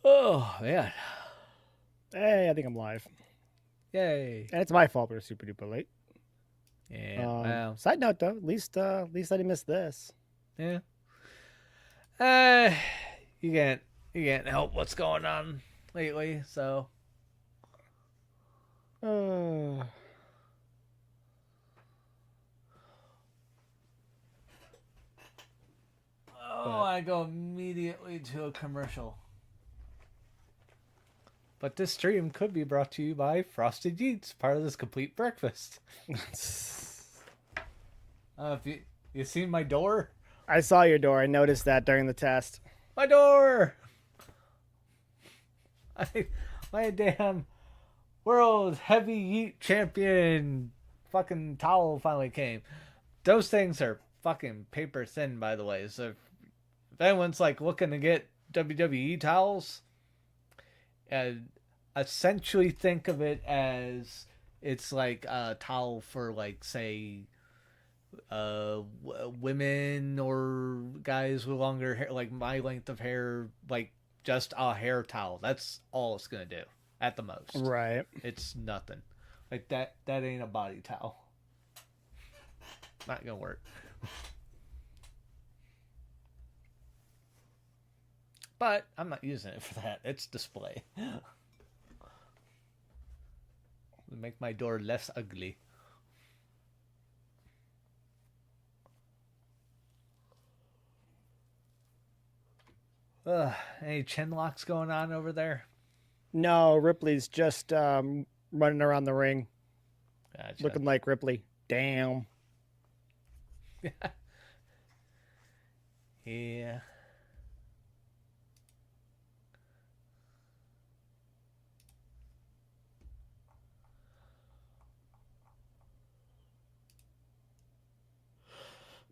Oh, man. Hey, I think I'm live. Yay. And it's my fault we're super duper late. Yeah, well, Side note though, at least I didn't miss this. yeah. Uh, you can't, you can't help what's going on lately, so. Uh, Oh, but I go immediately to a commercial. But this stream could be brought to you by Frosted Yeats, part of this complete breakfast. If you seen my door? I saw your door. I noticed that during the test. My door! My damn world heavy yeet champion fucking towel finally came. Those things are fucking paper thin, by the way. So if anyone's like looking to get WWE towels, uh, essentially think of it as it's like a towel for like say women or guys with longer hair, like my length of hair, like just a hair towel. That's all it's gonna do at the most. Right. It's nothing. Like that ain't a body towel. Not gonna work. But I'm not using it for that. It's display. Make my door less ugly. Any chin locks going on over there? No, Ripley's just running around the ring, Gotcha. looking like Ripley. Damn. Yeah.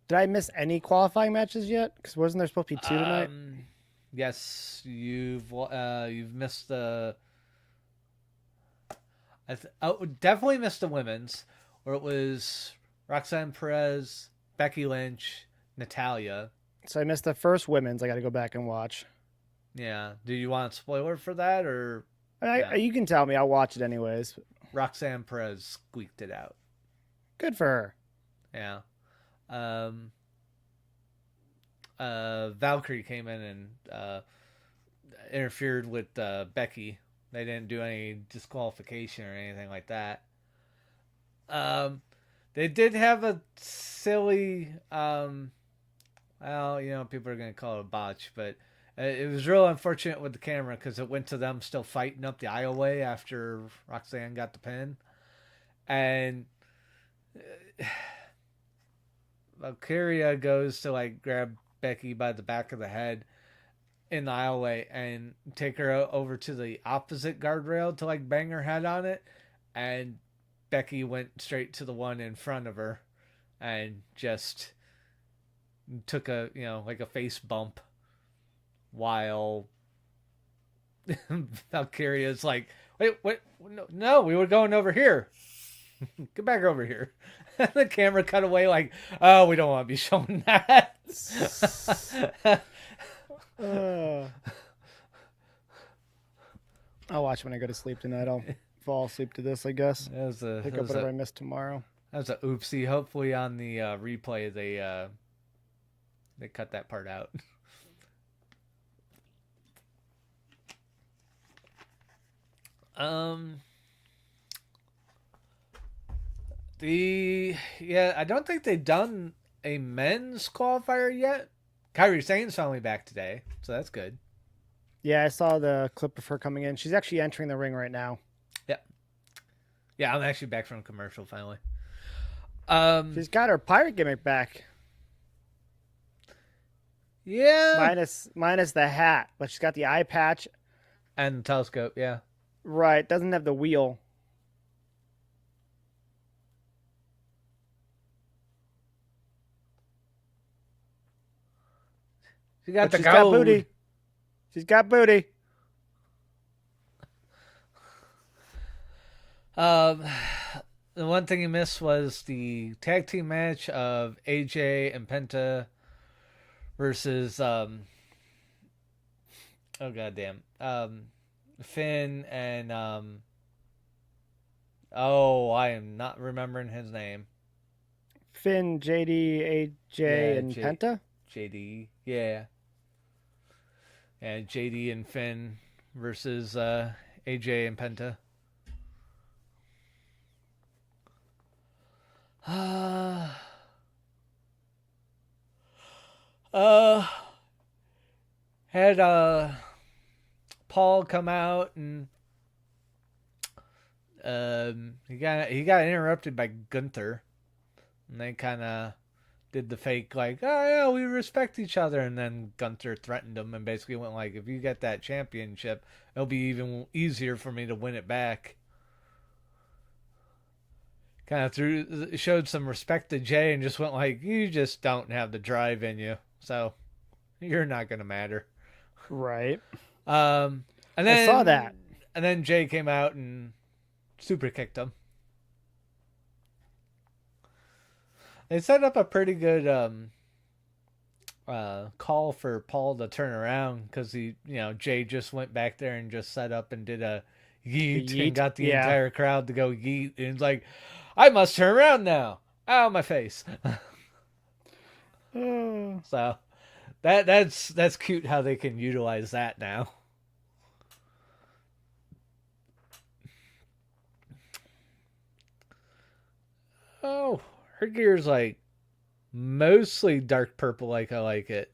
Did I miss any qualifying matches yet? Because wasn't there supposed to be two tonight? Yes, you've missed the. Definitely missed the women's, where it was Roxanne Perez, Becky Lynch, Natalia. So I missed the first women's. I got to go back and watch. Yeah. Do you want a spoiler for that, or no? You can tell me. I'll watch it anyways. Roxanne Perez squeaked it out. Good for her. Yeah. Valkyrie came in and interfered with Becky. They didn't do any disqualification or anything like that. They did have a silly, well, people are going to call it a botch, but it was real unfortunate with the camera because it went to them still fighting up the aisleway after Roxanne got the pin. And Valkyria goes to like grab Becky by the back of the head in the aisleway and take her over to the opposite guardrail to like bang her head on it, and Becky went straight to the one in front of her and just took a like a face bump while Valkyria's like, wait, no, we were going over here. Get back over here. The camera cut away like, oh, we don't want to be showing that. I'll watch when I go to sleep tonight. I'll fall asleep to this, I guess. Pick up whatever I missed tomorrow. That was a oopsie. Hopefully on the replay they cut that part out. I don't think they've done a men's qualifier yet. Kairi Sane's finally back today, so that's good. Yeah, I saw the clip of her coming in. She's actually entering the ring right now. Yeah, I'm actually back from commercial finally. She's got her pirate gimmick back. Yeah. Minus the hat, but she's got the eye patch and the telescope. Yeah. Right, doesn't have the wheel. She got she's got booty. She's got booty. The one thing you missed was the tag team match of AJ and Penta versus oh goddamn, Finn and oh, I am not remembering his name. Finn, JD, AJ, and Penta. JD, yeah, and JD and Finn versus AJ and Penta. Had Paul come out and he got interrupted by Gunther, and they kind of did the fake like, oh yeah, we respect each other, and then Gunther threatened him and basically went like, if you get that championship, it'll be even easier for me to win it back. Kind of showed some respect to Jay and just went like, you just don't have the drive in you, so you're not gonna matter. Right. And then I saw that. And then Jay came out and super kicked him. They set up a pretty good call for Paul to turn around because Jay just went back there and just set up and did a yeet. And got the entire crowd to go yeet, and it's like, I must turn around now. Ow, my face. So that's cute how they can utilize that now. Oh, her gear's like mostly dark purple like I like it.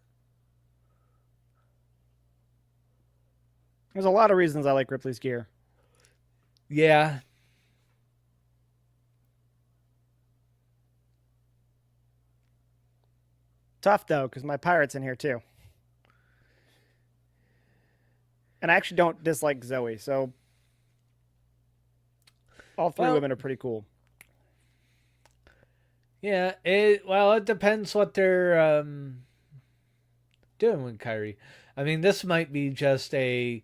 There's a lot of reasons I like Ripley's gear. Yeah. Tough though, because my pirate's in here too. And I actually don't dislike Zoe, so all three women are pretty cool. Yeah, it depends what they're doing with Kairi. I mean, this might be just okay,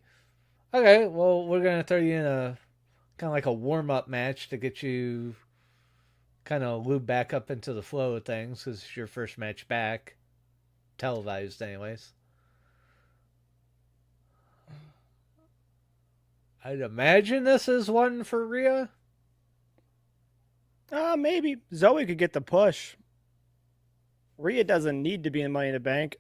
well, we're going to throw you in a kind of like a warm-up match to get you kind of lube back up into the flow of things because it's your first match back. Televised, anyways. I'd imagine this is one for Rhea. Maybe. Zoe could get the push. Rhea doesn't need to be in Money in the Bank.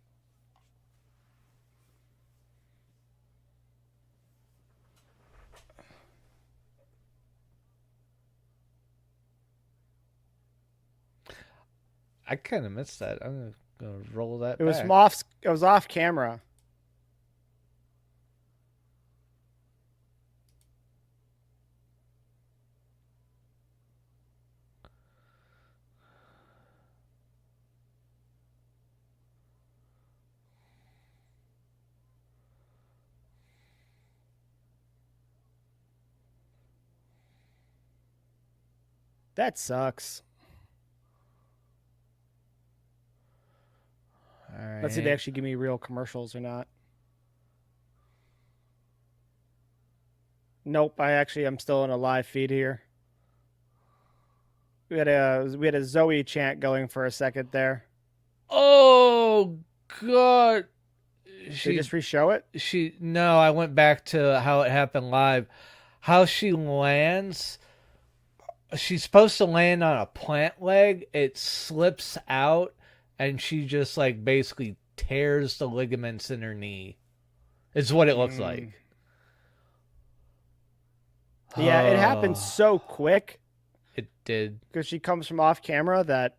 I kind of missed that. I'm gonna roll that. It was off camera. That sucks. All right. Let's see if they actually give me real commercials or not. Nope, I'm still in a live feed here. We had a Zoe chant going for a second there. Oh God! They just re-show it? No, I went back to how it happened live. How she lands. She's supposed to land on a plant leg. It slips out, and she just like basically tears the ligaments in her knee. It's what it looks like. Yeah, it happened so quick. It did. Because she comes from off camera that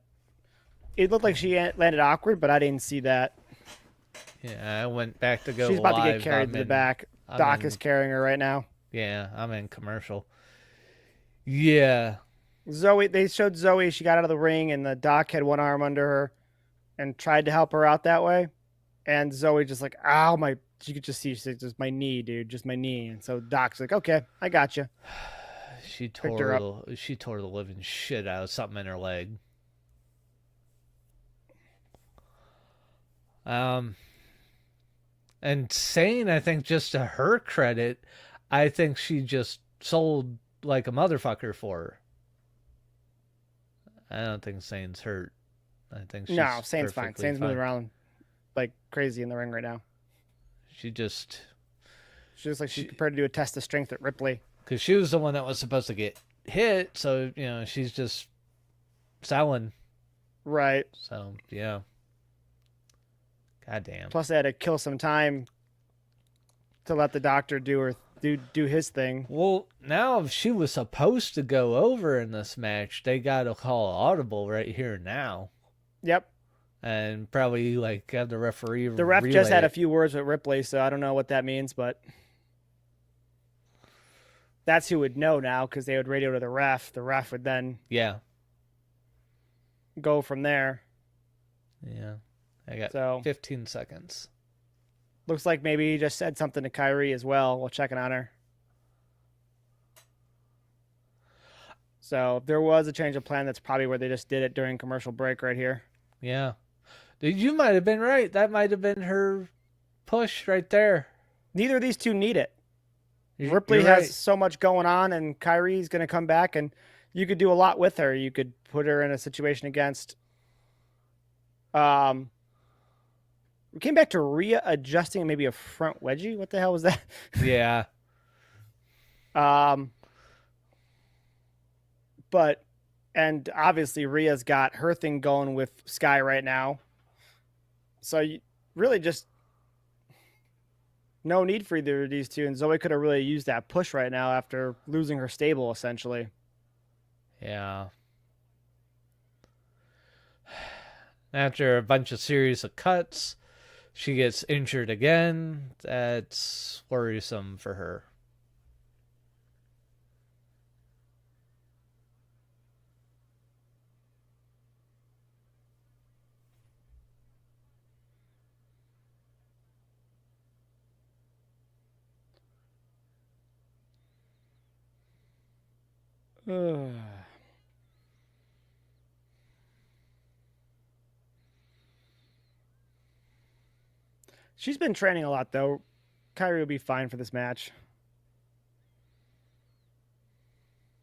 it looked like she landed awkward, but I didn't see that. Yeah, I went back to go. She's about to get carried to the back. Doc is carrying her right now. Yeah, I'm in commercial. Yeah. Zoe, they showed Zoe. She got out of the ring, and the Doc had one arm under her and tried to help her out that way. And Zoe just like, ow, my. You could just see, she's like, just my knee, dude, just my knee. And so Doc's like, okay, I got you. She tore the living shit out of something in her leg. And Sane, I think, just to her credit, I think she just sold like a motherfucker for her. I don't think Sane's hurt. I think she's Sane's fine. Sane's moving around like crazy in the ring right now. She just She looks like she's prepared to do a test of strength at Ripley. Because she was the one that was supposed to get hit, so, she's just selling. Right. So, yeah. God damn. Plus, they had to kill some time to let the doctor do his thing. Well, now if she was supposed to go over in this match, they got to call audible right here now. Yep. And probably, have the referee The ref just had a few words with Ripley, so I don't know what that means, but that's who would know now, because they would radio to the ref. The ref would then go from there. Yeah. I got 15 seconds. Looks like maybe he just said something to Kyrie as well while checking on her. So if there was a change of plan, that's probably where they just did it during commercial break right here. Yeah. You might have been right. That might have been her push right there. Neither of these two need it. Ripley has so much going on, and Kyrie's going to come back, and you could do a lot with her. You could put her in a situation against... We came back to Rhea adjusting maybe a front wedgie. What the hell was that? Yeah. And obviously Rhea's got her thing going with Sky right now. So you really just no need for either of these two. And Zoe could have really used that push right now after losing her stable, essentially. Yeah. After a bunch of series of cuts, she gets injured again. That's worrisome for her. She's been training a lot, though. Kyrie will be fine for this match.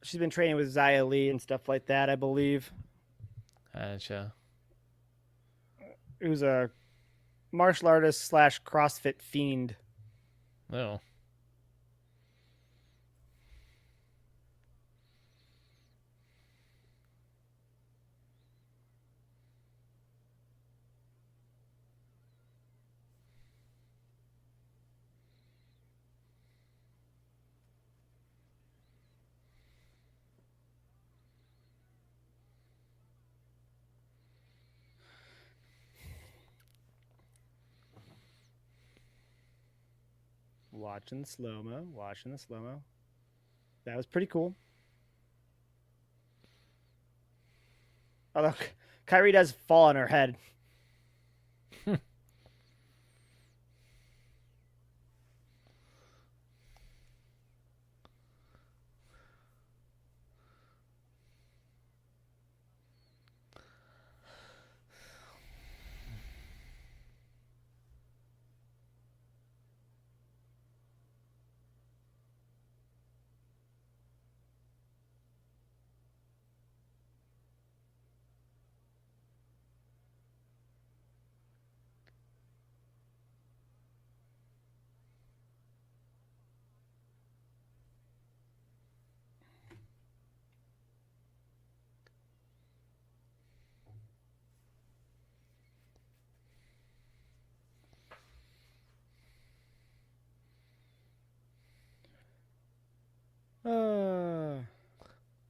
She's been training with Xia Li and stuff like that, I believe. Gotcha. Who's a martial artist / CrossFit fiend. Oh. Watching the slow-mo. That was pretty cool. Although Kyrie does fall on her head.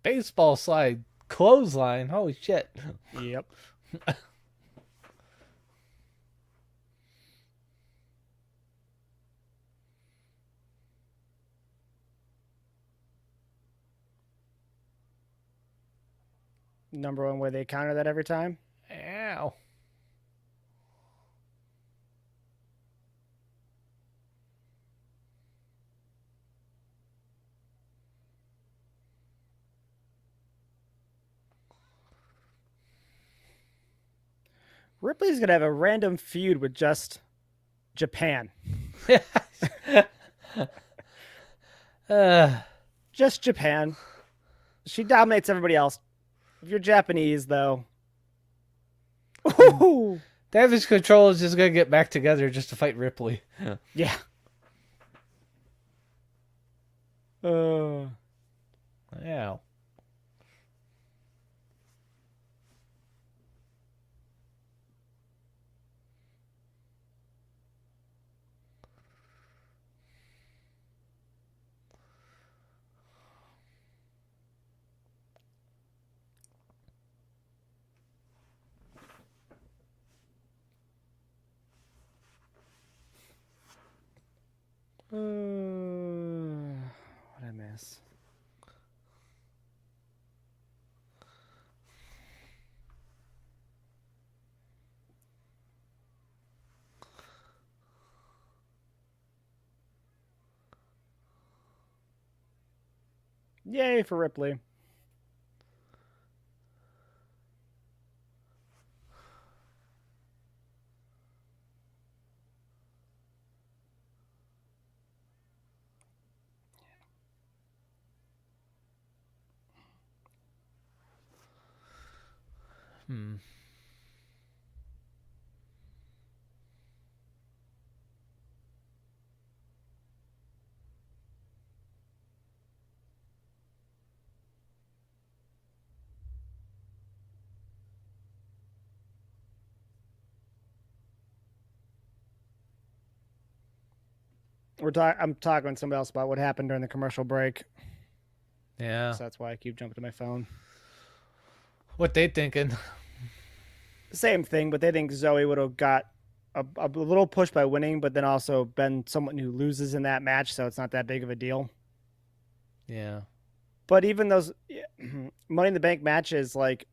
Baseball slide clothesline. Holy shit. Yep. Number one, where they counter that every time. Ow. Ripley's going to have a random feud with just Japan. Just Japan. She dominates everybody else. If you're Japanese, though. Ooh. Damage Control is just going to get back together just to fight Ripley. Yeah. Uh, Yeah. what I miss? Yay for Ripley. Hmm. I'm talking to somebody else about what happened during the commercial break. Yeah. So that's why I keep jumping to my phone. What they thinking? Same thing, but they think Zoe would have got a little push by winning, but then also been someone who loses in that match, so it's not that big of a deal. Yeah. But even those Money in the Bank matches, like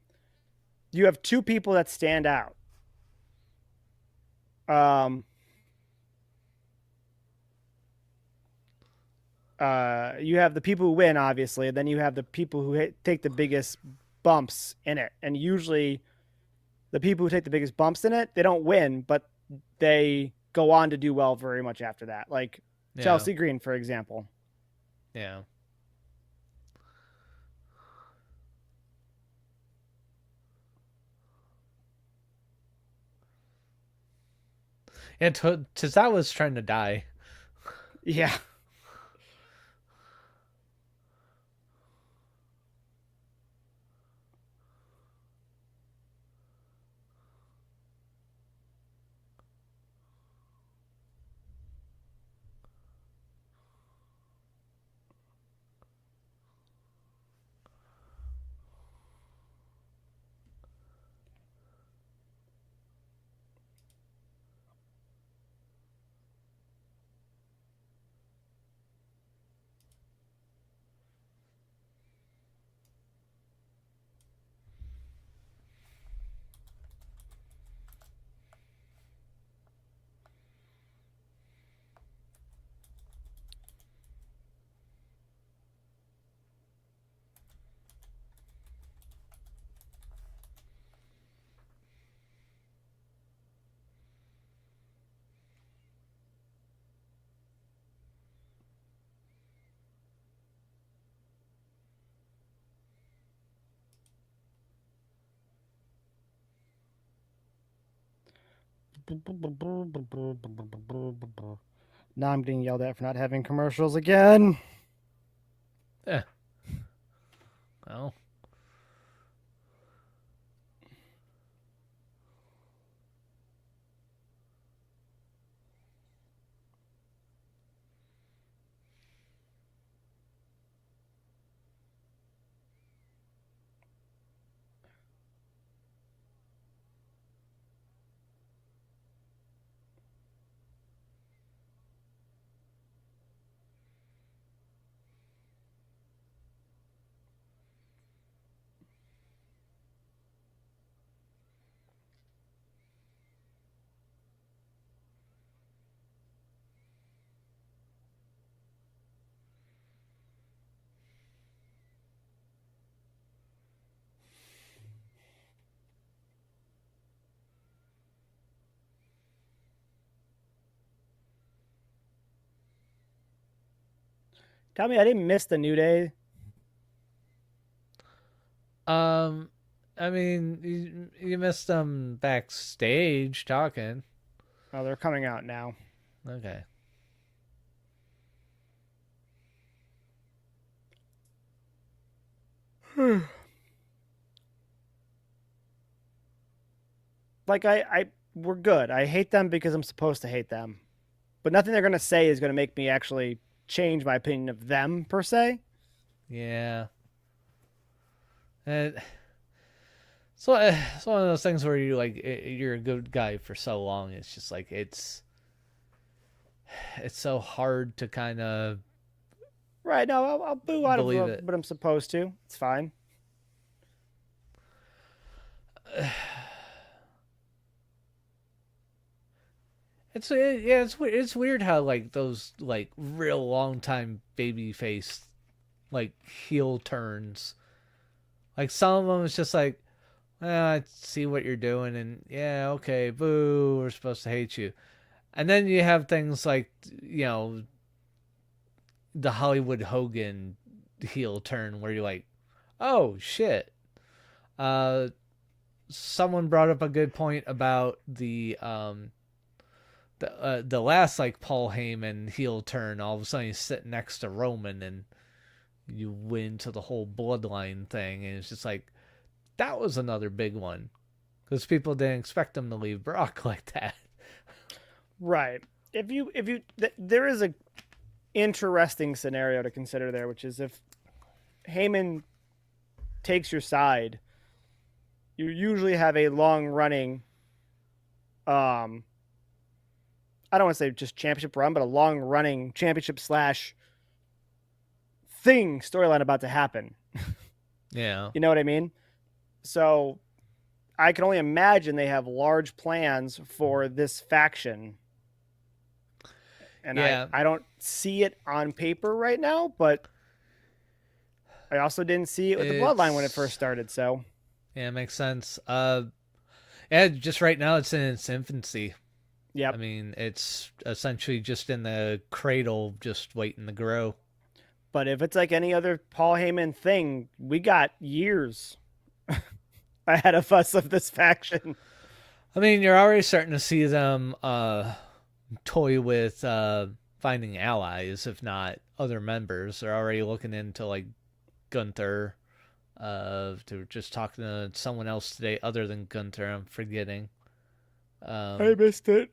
you have two people that stand out. You have the people who win, obviously, and then you have the people who take the biggest bumps in it. And usually, the people who take the biggest bumps in it, they don't win, but they go on to do well very much after that. Like Yeah. Chelsea Green, for example. Yeah. And Tozawa's trying to die. Yeah. Now I'm getting yelled at for not having commercials again. Eh. Well. Tell me I didn't miss the New Day. I mean, you missed them backstage talking. Oh, they're coming out now. Okay. Like we're good. I hate them because I'm supposed to hate them, but nothing they're gonna say is gonna make me actually change my opinion of them per se. Yeah. And so it's one of those things where you like you're a good guy for so long. It's just like it's so hard to kind of Right? No, I'll boo out of believe it. what I'm supposed to. It's fine. It's weird how like those like real long time baby face like heel turns. Like some of them it's just like, I see what you're doing, and yeah, okay, boo, we're supposed to hate you. And then you have things like, the Hollywood Hogan heel turn where you're like, oh shit. Uh, Someone brought up a good point about the last like Paul Heyman heel turn. All of a sudden he's sitting next to Roman, and you win to the whole bloodline thing, and it's just like that was another big one because people didn't expect him to leave Brock like that. Right. There is a interesting scenario to consider there, which is if Heyman takes your side, you usually have a long running, I don't want to say just championship run, but a long running championship slash thing storyline about to happen. Yeah. You know what I mean? So I can only imagine they have large plans for this faction. And yeah. I don't see it on paper right now, but I also didn't see it with the bloodline when it first started, so yeah, it makes sense. Yeah, just right now it's in its infancy. Yep. I mean, it's essentially just in the cradle, just waiting to grow. But if it's like any other Paul Heyman thing, we got years ahead of us of this faction. I mean, you're already starting to see them toy with finding allies, if not other members. They're already looking into like Gunther. They were just talking to someone else today other than Gunther. I'm forgetting. I missed it.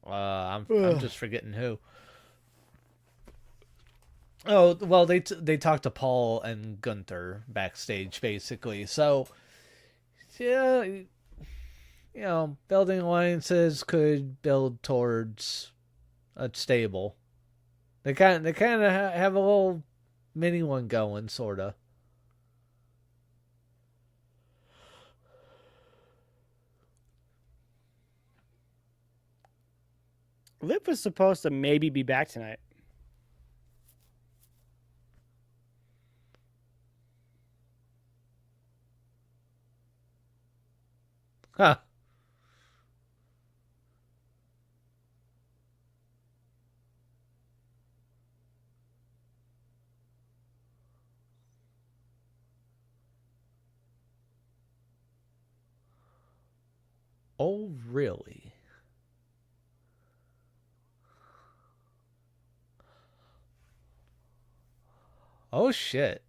I'm just forgetting who. Oh well, they talked to Paul and Gunther backstage basically. So yeah, building alliances could build towards a stable. They kind of have a little mini one going, sorta. Liv was supposed to maybe be back tonight. Huh. Oh, really? Oh, shit.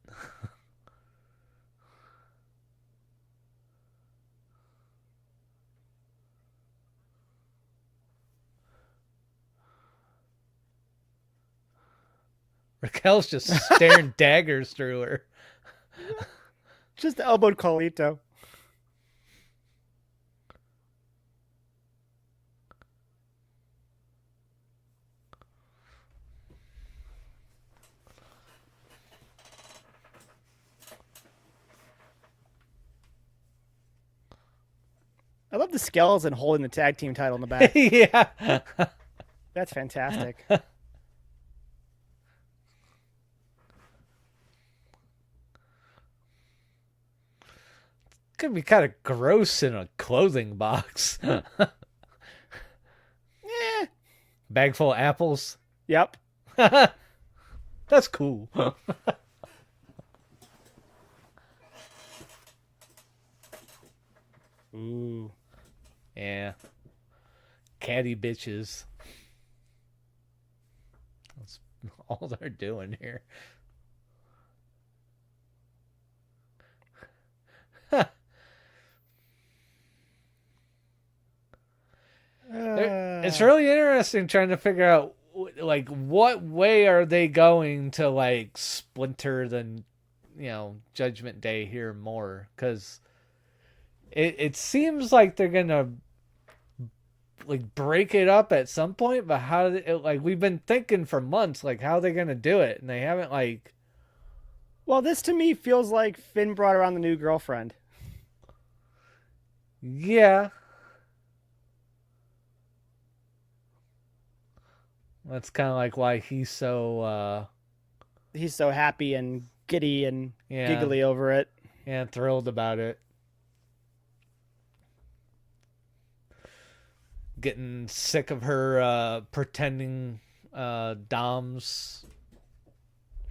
Raquel's just staring daggers through her. Just elbowed Carlito. I love the skeleton holding the tag team title in the back. Yeah. That's fantastic. Could be kind of gross in a clothing box. Yeah. Bag full of apples. Yep. That's cool. Ooh. Yeah. Catty bitches. That's all they're doing here. it's really interesting trying to figure out like what way are they going to like splinter the Judgment Day here more, because it seems like they're gonna like break it up at some point, but like we've been thinking for months like how they're gonna do it, and they haven't like. Well, this to me feels like Finn brought around the new girlfriend. Yeah. That's kind of like why he's so happy and giddy and yeah, giggly over it. Yeah, thrilled about it. Getting sick of her pretending Dom's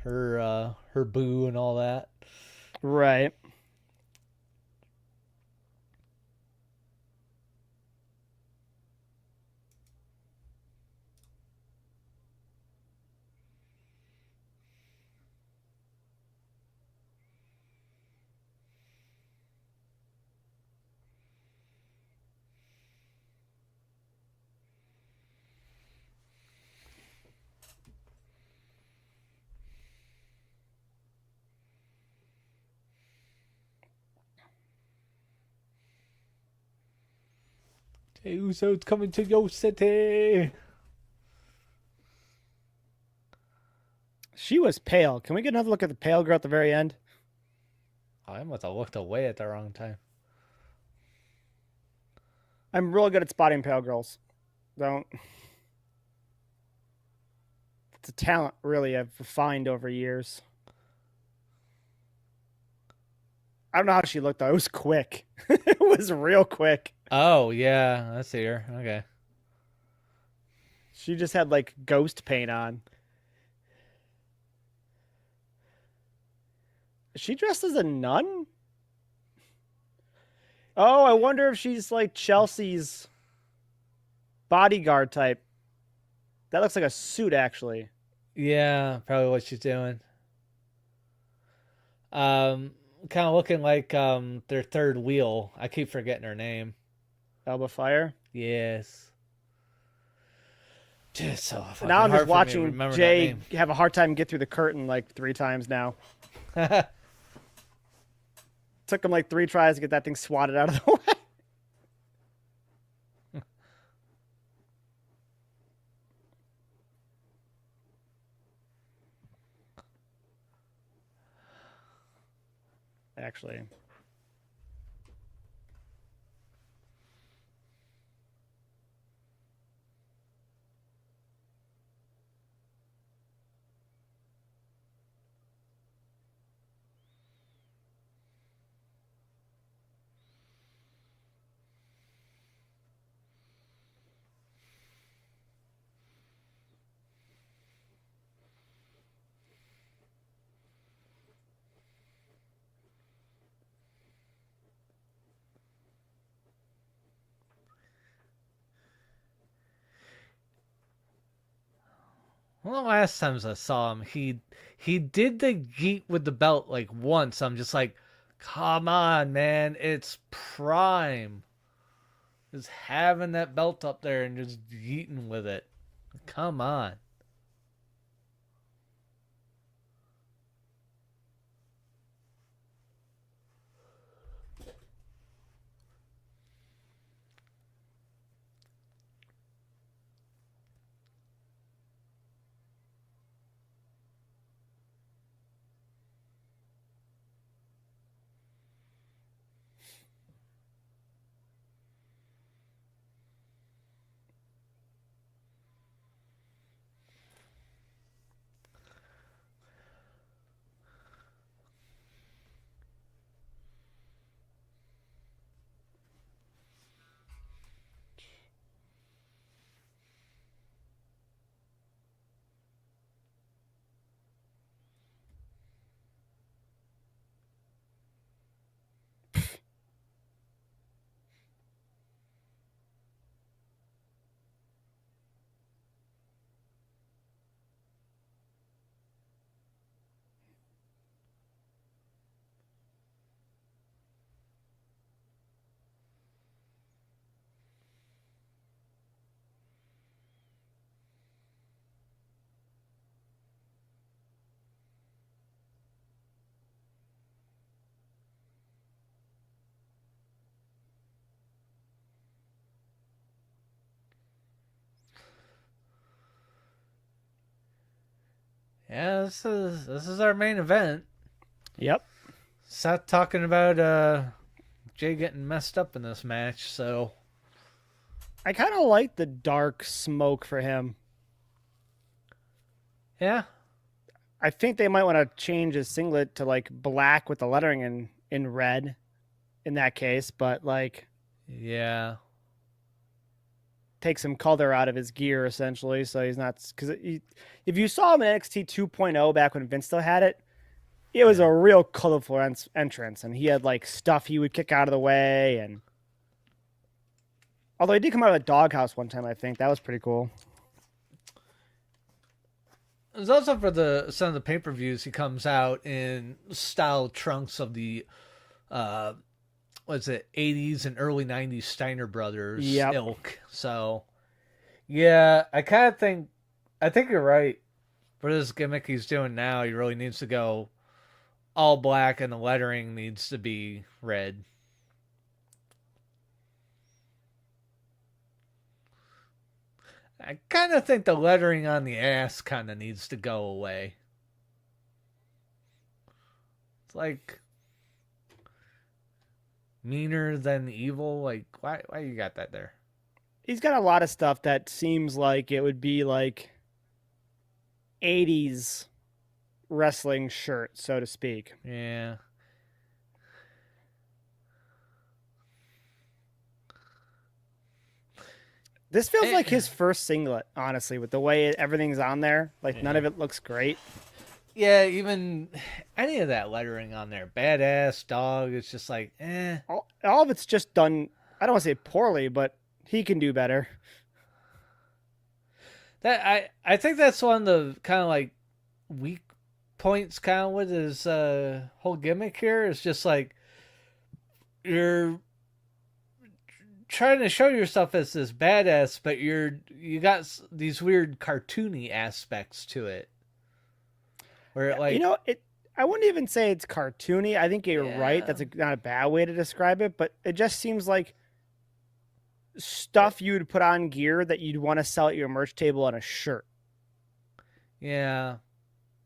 her boo and all that. Right. Hey, Uso's coming to your city. She was pale. Can we get another look at the pale girl at the very end? I must have looked away at the wrong time. I'm really good at spotting pale girls. Don't. It's a talent, really, I've refined over years. I don't know how she looked, though. It was quick. It was real quick. Oh, yeah. I see her. Okay. She just had, like, ghost paint on. Is she dressed as a nun? Oh, I wonder if she's, like, Chelsea's bodyguard type. That looks like a suit, actually. Yeah, probably what she's doing. Kind of looking like their third wheel. I keep forgetting her name. Alba Fire? Yes. Just so now I'm just watching Jay have a hard time get through the curtain like 3 times now. Took him like 3 tries to get that thing swatted out of the way. Actually. Well, the last times I saw him, he did the yeet with the belt like once. I'm just like, come on, man, it's Prime. Just having that belt up there and just yeeting with it. Come on. Yeah, this is our main event. Yep. Seth talking about Jay getting messed up in this match, so I kind of like the dark smoke for him. yeah. I think they might want to change his singlet to like black with the lettering in red in that case, but like Yeah. take some color out of his gear essentially, so he's not, because if you saw him in NXT 2.0 back when Vince still had it, it was a real colorful entrance, and he had like stuff he would kick out of the way, and although he did come out of a doghouse one time, I think that was pretty cool. It's also for some of the pay-per-views he comes out in style trunks of the what's it, 80s and early 90s Steiner Brothers ilk. So yeah, I think you're right. For this gimmick he's doing now, he really needs to go all black and the lettering needs to be red. I kind of think the lettering on the ass kind of needs to go away. It's like meaner than evil. Like, why you got that there? He's got a lot of stuff that seems like it would be like 80s wrestling shirt, so to speak. Yeah. This feels like his first singlet, honestly, with the way everything's on there. Like, none of it looks great. Yeah, even any of that lettering on there, badass, dog, it's just like, All of it's just done, I don't want to say poorly, but he can do better. That I think that's one of the kind of like weak points kind of with his whole gimmick here. It's just like you're trying to show yourself as this badass, but you got these weird cartoony aspects to it. Where it, like, I wouldn't even say it's cartoony. I think you're right. That's not a bad way to describe it, but it just seems like stuff you'd put on gear that you'd want to sell at your merch table on a shirt. Yeah.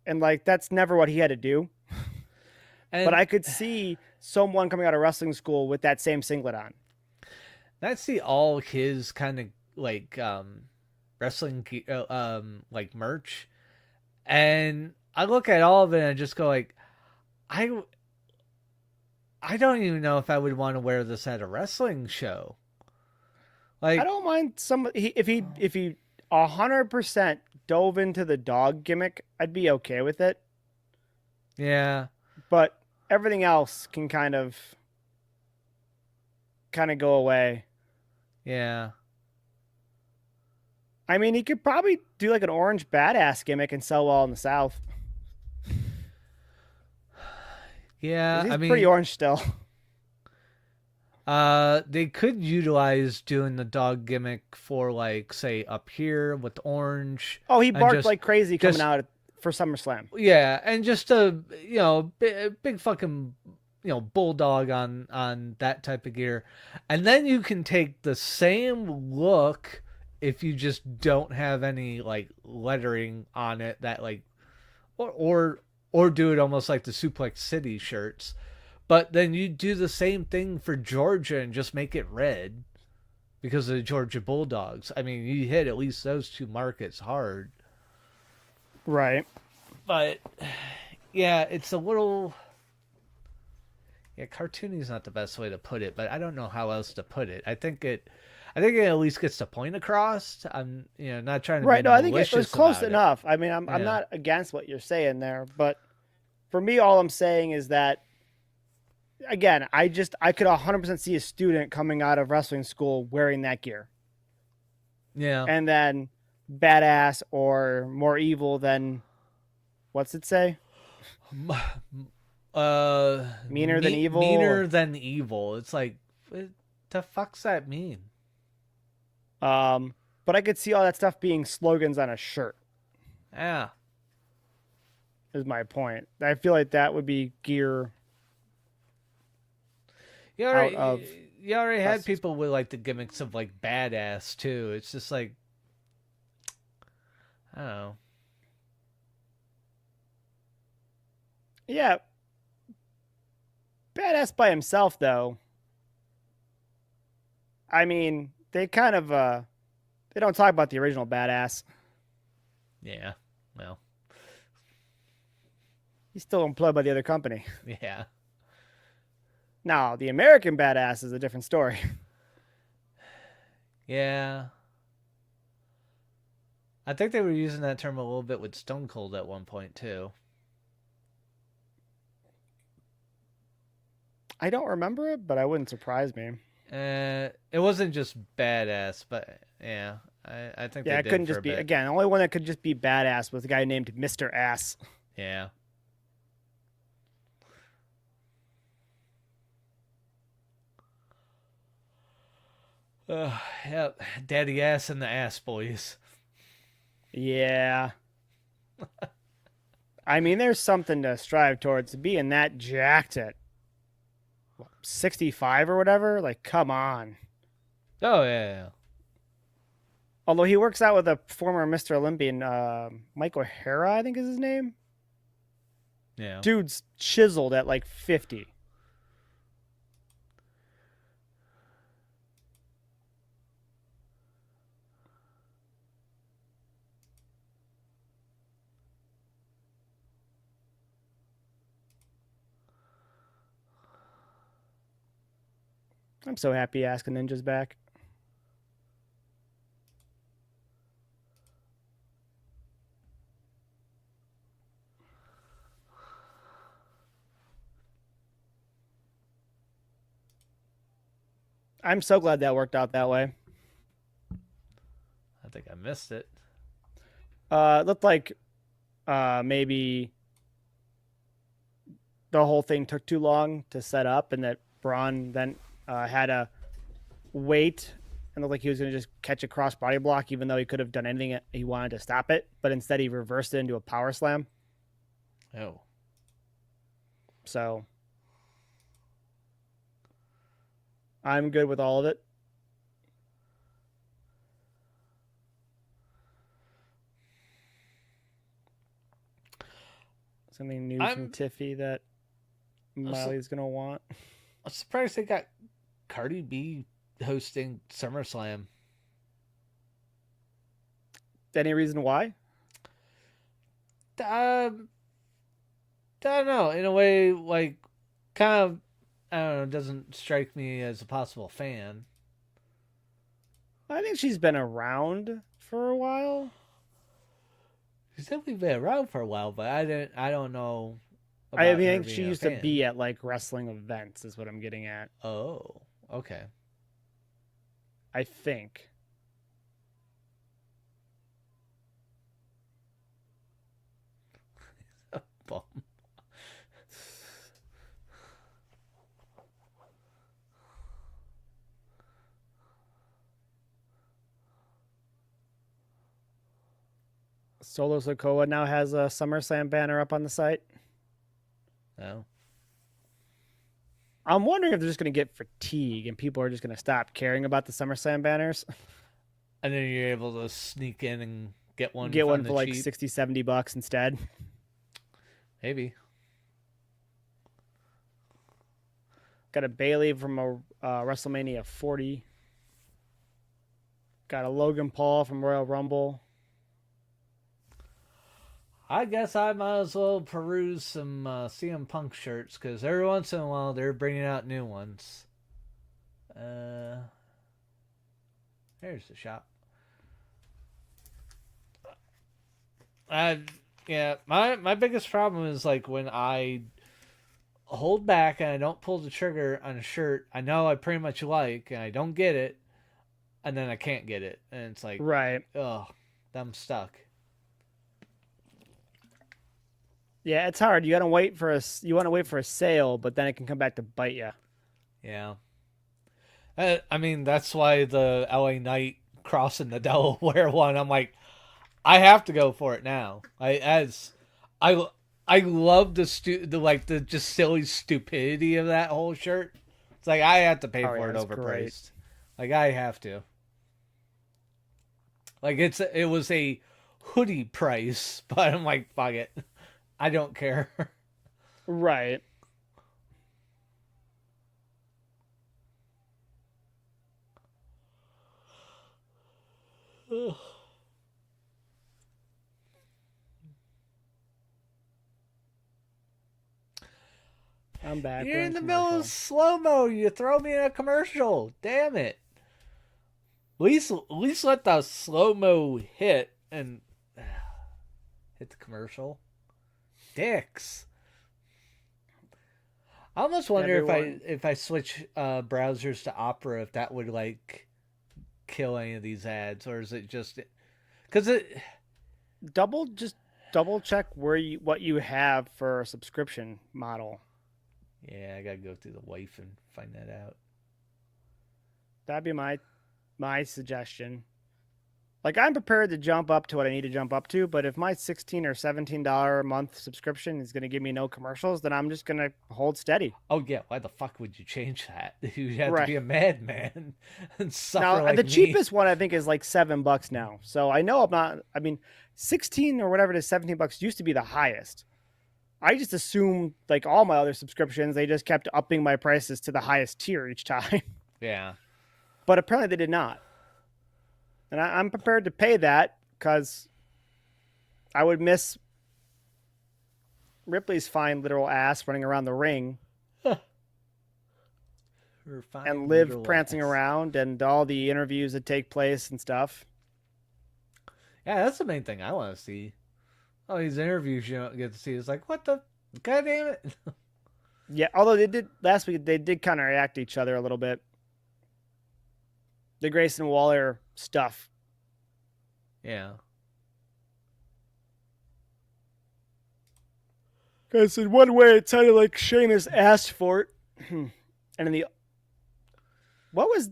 And like that's never what he had to do. But I could see someone coming out of wrestling school with that same singlet on. I see all his kind of like wrestling like merch, and I look at all of it and I just go like, I don't even know if I would want to wear this at a wrestling show. Like, I don't mind if he 100% dove into the dog gimmick, I'd be okay with it. Yeah. But everything else can kind of go away. Yeah. I mean, he could probably do like an orange badass gimmick and sell well in the South. Yeah, he's pretty orange still. They could utilize doing the dog gimmick for like, say, up here with orange. Oh, he barked like crazy coming out for SummerSlam. Yeah, and just a big fucking bulldog on that type of gear, and then you can take the same look if you just don't have any like lettering on it that like, or do it almost like the Suplex City shirts. But then you do the same thing for Georgia and just make it red because of the Georgia Bulldogs. I mean, you hit at least those two markets hard. Right. But, yeah, it's a little... Yeah, cartoony is not the best way to put it, but I don't know how else to put it. I think it at least gets the point across. I'm not trying to be right. No, I think it was close enough. I mean, I'm not against what you're saying there, but for me, all I'm saying is that, again, I could 100% see a student coming out of wrestling school wearing that gear. Yeah. And then badass or more evil than, what's it say? Meaner than evil. Meaner than evil. It's like, what the fuck's that mean? But I could see all that stuff being slogans on a shirt. Yeah. Is my point. I feel like that would be gear. You already had people with like the gimmicks of like badass too. It's just like, I don't know. Yeah, badass by himself though. I mean, they kind of they don't talk about the original badass. Yeah. Well, He's still employed by the other company. yeah. Now, the American badass is a different story. Yeah. I think they were using that term a little bit with Stone Cold at one point too. I don't remember it, but I wouldn't surprise me. It wasn't just badass, but yeah, I think Yeah, they it did couldn't for just a be bit. again. The only one that could just be badass was a guy named Mister Ass. Yeah. Yeah, daddy ass and the ass boys. Yeah, I mean, there's something to strive towards. Being that jacked at 65 or whatever, like, come on. Oh yeah, Although he works out with a former Mr. Olympian, Mike O'Hara, I think is his name. yeah. Dude's chiseled at like 50. I'm so happy Asking Ninja's back. I'm so glad that worked out that way. I think I missed it. It looked like maybe the whole thing took too long to set up, and that Braun then had to wait and looked like he was going to just catch a cross body block, even though he could have done anything he wanted to stop it. But instead, he reversed it into a power slam. Oh, So I'm good with all of it. Something new from I'm Tiffy that Miley's going to want. surprised they got Cardi B hosting SummerSlam. Any reason why? I don't know. In a way, like, kind of, I don't know, doesn't strike me as a possible fan. I think she's been around for a while. She's definitely been around for a while, but I don't know I about mean, I her think she being a used to fan. be at like wrestling events, is what I'm getting at. Oh, okay. I think. Bum. Solo Sokoa now has a SummerSlam banner up on the site. No. I'm wondering if they're just going to get fatigue and people are just going to stop caring about the SummerSlam banners. And then you're able to sneak in and get one. Get on one the for like cheap. 60, $70 instead. Maybe. Got a Bailey from a WrestleMania 40. Got a Logan Paul from Royal Rumble. I guess I might as well peruse some CM Punk shirts because every once in a while they're bringing out new ones. There's the shop. Yeah, my biggest problem is like when I hold back and I don't pull the trigger on a shirt I know I pretty much like and I don't get it, and then I can't get it, and it's like, Right. oh, I'm stuck. Yeah, it's hard. You want to wait for a sale, but then it can come back to bite you. Yeah. I mean, that's why the LA Knight crossing the Delaware one, I'm like, I have to go for it now. I love the just silly stupidity of that whole shirt. It's like I have to pay for it it's overpriced. great. Like I have to. Like it was a hoodie price, but I'm like, fuck it. I don't care. Right. I'm back. You're We're in in the middle of commercial. slow mo. You throw me in a commercial. Damn it. At least let the slow mo hit and hit the commercial. Dicks. I almost wonder Everyone. if I switch browsers to Opera, if that would like kill any of these ads, or is it just because it? Just double check where you what you have for a subscription model. Yeah, I gotta go through the wife and find that out. That'd be my suggestion. Like I'm prepared to jump up to what I need to jump up to, but if my $16 or $17 a month subscription is going to give me no commercials, then I'm just going to hold steady. Oh yeah, why the fuck would you change that? You have to Right. be a madman and suffer Now like the me. cheapest one I think is like $7 now. So I know I'm not. I mean, 16 or whatever it is, $17 used to be the highest. I just assumed like all my other subscriptions, they just kept upping my prices to the highest tier each time. Yeah. But apparently they did not. And I'm prepared to pay that because I would miss Ripley's fine literal ass running around the ring and Liv prancing around and all the interviews that take place and stuff. Yeah, that's the main thing I want to see. Oh, these interviews you don't get to see. It's like, what the? God damn it. Yeah, although they did last week, they did kind of react to each other a little bit. The Grayson Waller stuff. Yeah. Because in one way, it sounded like Sheamus asked for it, and in the what was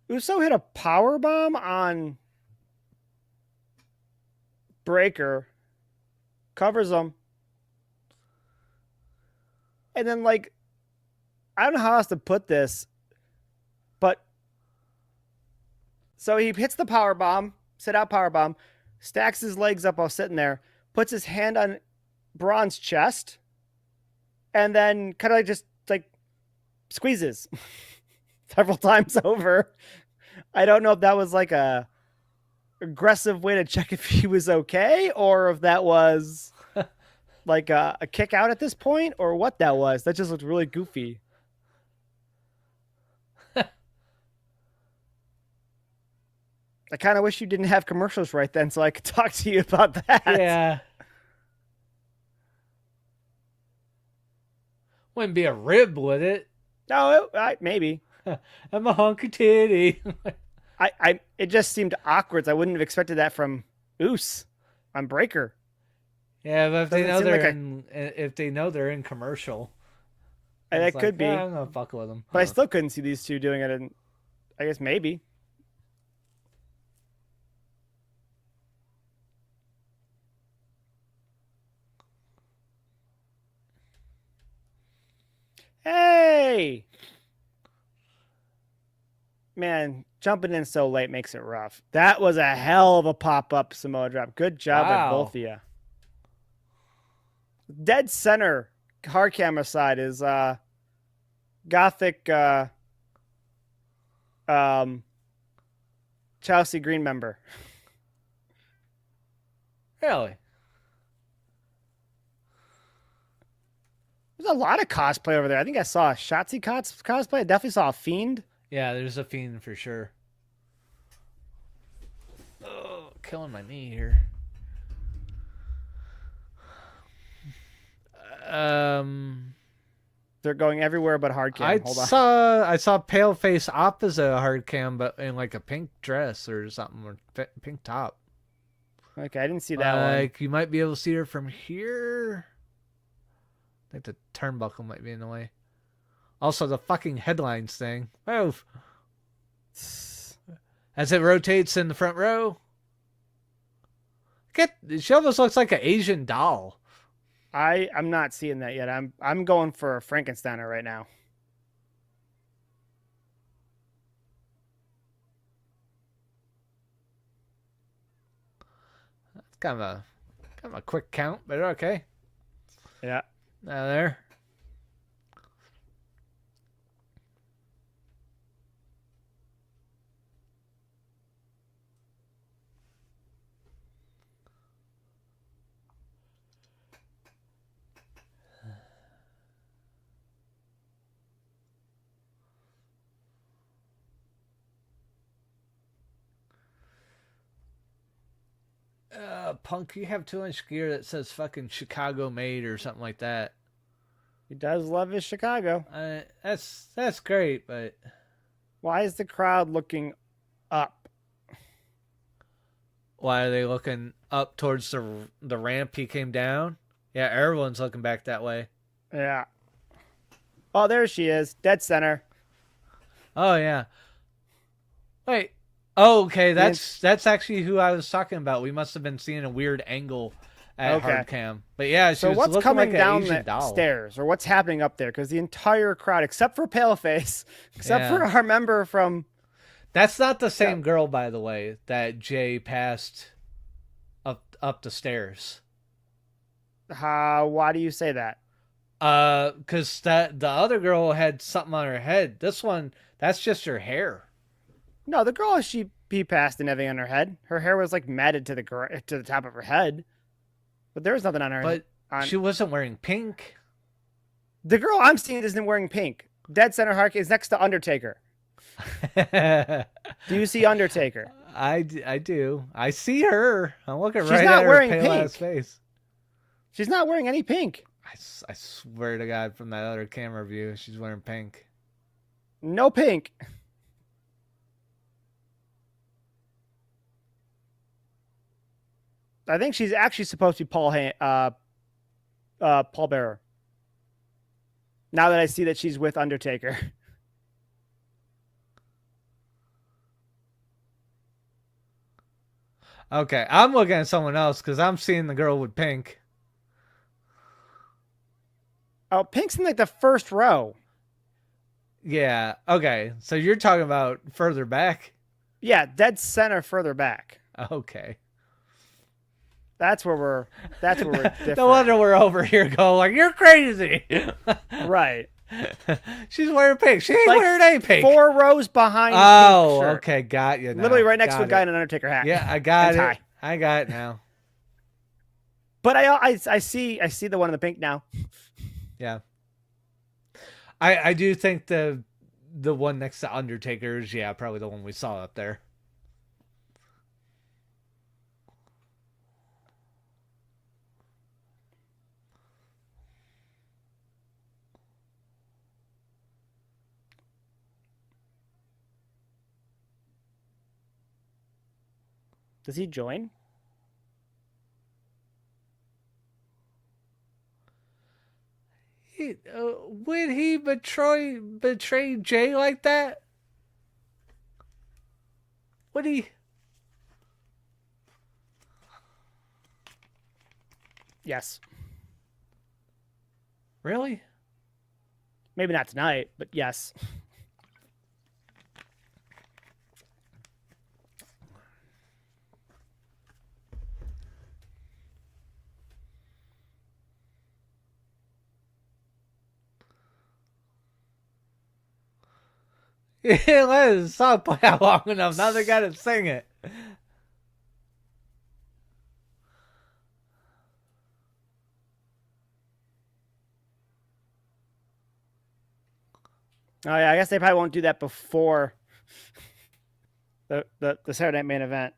Uso hit a power bomb on Breaker, covers him, and then like I don't know how else to put this, but so he hits the power bomb, sit out power bomb, stacks his legs up while sitting there, puts his hand on Braun's chest, and then kind of like just like squeezes several times over. I don't know if that was like a aggressive way to check if he was okay, or if that was like a kick out at this point, or what that was. That just looked really goofy. I kind of wish you didn't have commercials right then so I could talk to you about that. Yeah. Wouldn't be a rib, would it? No, maybe. I'm a hunk of titty. It just seemed awkward. I wouldn't have expected that from Oos on Breaker. Yeah, but if they Doesn't know seem they're like if they know they're in commercial, That it's could be. I'm gonna fuck with them. But I still couldn't see these two doing it. And I guess maybe. Hey, man, jumping in so late makes it rough. That was a hell of a pop-up Samoa drop. Good job at Wow. both of you. Dead center hard camera side is Gothic Chelsea Green member. Really? There's a lot of cosplay over there. I think I saw a Shotzi cosplay. I definitely saw a Fiend. Yeah, there's a Fiend for sure. Oh, killing my knee here. They're going everywhere but hard cam. Hold on. I saw Paleface opposite hard cam, but in like a pink dress or something, or pink top. Okay, I didn't see that one. Like you might be able to see her from here. I think the turnbuckle might be in the way. Also, the fucking headlines thing. Move. As it rotates in the front row. She almost looks like an Asian doll. I'm not seeing that yet. I'm going for a Frankensteiner right now. That's kind of a quick count, but okay. Yeah. Now there. Punk, you have 2-inch gear that says fucking Chicago made or something like that. He does love his Chicago. That's great, but Why is the crowd looking up? why are they looking up towards the ramp he came down? Yeah, everyone's looking back that way. Yeah. Oh, there she is. Dead center. Oh yeah. Wait. Oh, okay. That's actually who I was talking about. We must have been seeing a weird angle at hard cam. But yeah, she So was what's looking coming like down an Asian the doll. stairs, or what's happening up there? Because the entire crowd, except for Paleface, except for our member from... That's not the same girl, by the way, that Jay passed up the stairs. Why do you say that? Because the other girl had something on her head. This one, that's just her hair. No, the girl she passed and everything on her head. Her hair was like matted to the top of her head, but there was nothing on her. But she wasn't wearing pink. The girl I'm seeing isn't wearing pink. Dead center Hark is next to Undertaker. Do you see Undertaker? I do. I see her. I'm looking She's right not at her wearing pale pink. ass face. She's not wearing any pink. I swear to God, from that other camera view, she's wearing pink. No pink. I think she's actually supposed to be Paul Bearer. Now that I see that she's with Undertaker. Okay, I'm looking at someone else because I'm seeing the girl with pink. Oh, pink's in like the first row. Yeah. Okay. So you're talking about further back? Yeah, dead center further back. Okay. That's where we're different. No wonder we're over here going like, you're crazy. Right. She's wearing pink. She ain't Like wearing any pink. 4 rows behind. Oh, pink shirt. okay. Got you now. Literally right next got to a guy in an Undertaker hat. Yeah, I got and it. tie. I got it now. But I see the one in the pink now. Yeah. I do think the one next to Undertaker's, yeah, probably the one we saw up there. Does he join? Would he betray Jay like that? Would he? Yes. Really? Maybe not tonight, but yes. Yeah, let the song play out long enough. Now they gotta sing it. Oh yeah, I guess they probably won't do that before the Saturday Night Main Event.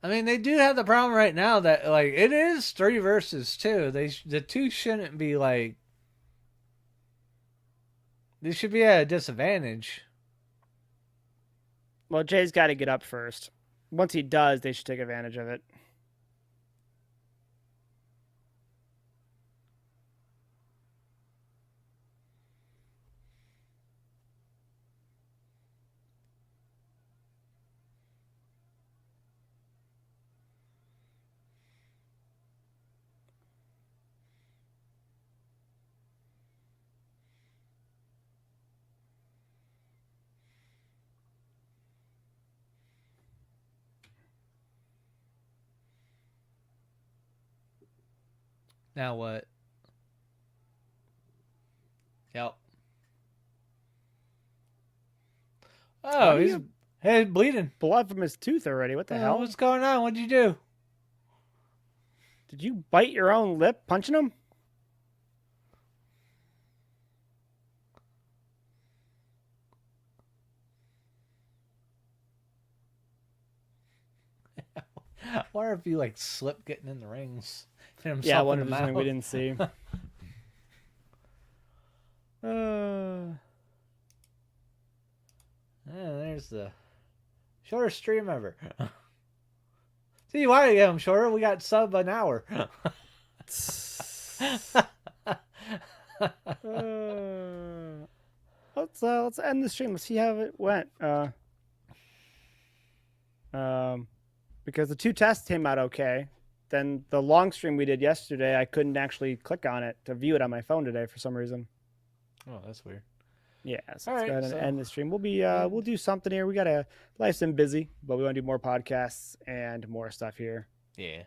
I mean, they do have the problem right now that like it is 3 versus 2. The 2 shouldn't be like. They should be at a disadvantage. Well, Jay's got to get up first. Once he does, they should take advantage of it. Now what? Yep. How Oh, do he's you- hey, bleeding. Blood from his tooth already. What the hell? What's going on? What'd you do? Did you bite your own lip punching him? I wonder if you like slip getting in the rings. Hit himself Yeah, I in wonder the if there's something we mouth. didn't see. Yeah, there's the shortest stream ever. See, why do you get them shorter? We got sub an hour. Let's end the stream. Let's see how it went. Because the 2 tests came out okay. Then the long stream we did yesterday, I couldn't actually click on it to view it on my phone today for some reason. Oh, that's weird. Yeah, so All let's go right, ahead and so- end the stream. We'll do something here. We got life's been busy, but we want to do more podcasts and more stuff here. Yeah.